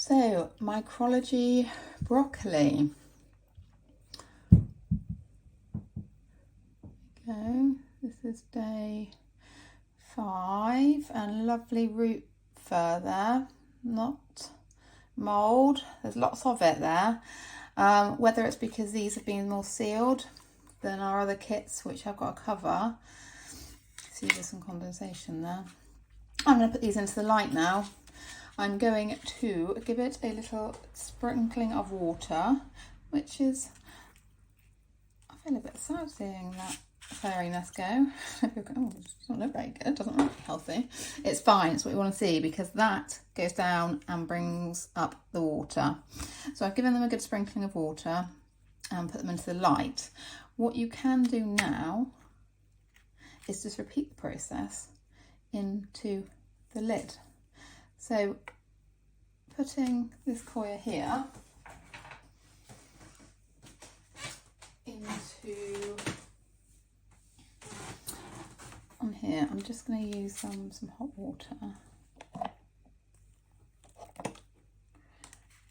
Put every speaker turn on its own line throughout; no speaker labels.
So, micrology broccoli. Go. This is day 5 and lovely root further, not mould. There's lots of it there. Whether it's because these have been more sealed than our other kits, which I've got a cover. See, there's some condensation there. I'm going to put these into the light now. I'm going to give it a little sprinkling of water, which is, I feel a bit sad seeing that fairiness go. Oh, it doesn't look very good, doesn't look healthy. It's fine, it's what we want to see, because that goes down and brings up the water. So I've given them a good sprinkling of water and put them into the light. What you can do now is just repeat the process into the lid. So putting this coir here into on here, I'm just going to use some hot water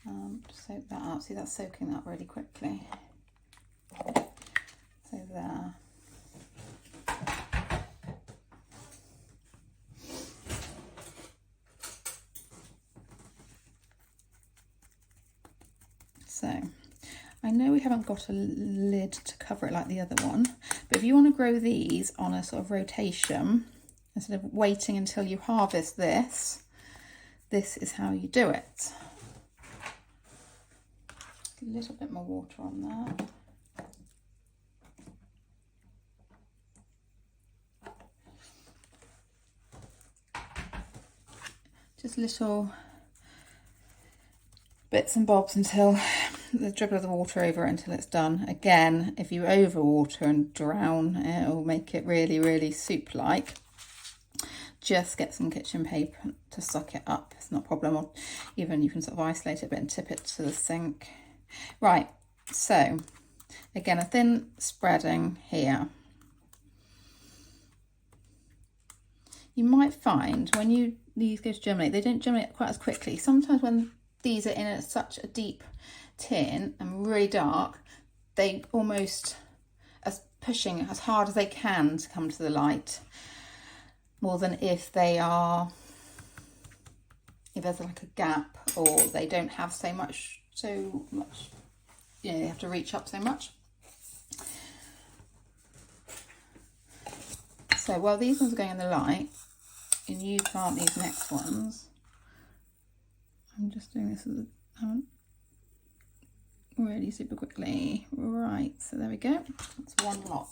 to soak that up. See, that's soaking up really quickly. So there. So, I know we haven't got a lid to cover it like the other one, but if you want to grow these on a sort of rotation, instead of waiting until you harvest this, this is how you do it. A little bit more water on there. Just little bits and bobs until the dribble of the water over it until it's done. Again, if you overwater and drown, it will make it really, really soup-like. Just get some kitchen paper to suck it up. It's not a problem. Or even you can sort of isolate it a bit and tip it to the sink. Right, so again, a thin spreading here. You might find when these go to germinate, they don't germinate quite as quickly. Sometimes when these are in such a deep tin and really dark, they almost are pushing as hard as they can to come to the light, more than if there's like a gap, or they don't have so much, you know, they have to reach up so much. So while these ones are going in the light and you plant these next ones, I'm just doing this really super quickly. Right, so there we go. That's one lot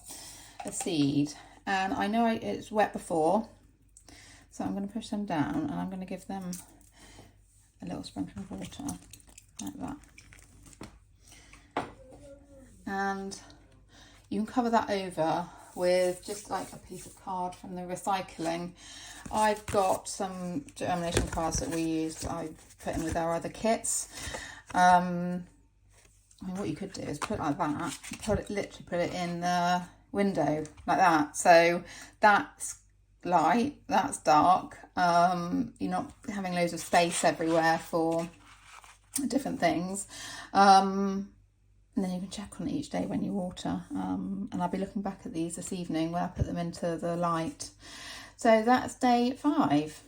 of seed. And I know it's wet before, so I'm going to push them down and I'm going to give them a little sprinkle of water, like that. And you can cover that over with just like a piece of card from the recycling. I've got some germination cards that we used, I put in with our other kits. I mean, what you could do is put it like that, literally put it in the window like that. So that's light, that's dark. You're not having loads of space everywhere for different things. And then you can check on it each day when you water. And I'll be looking back at these this evening when I put them into the light. So that's day 5.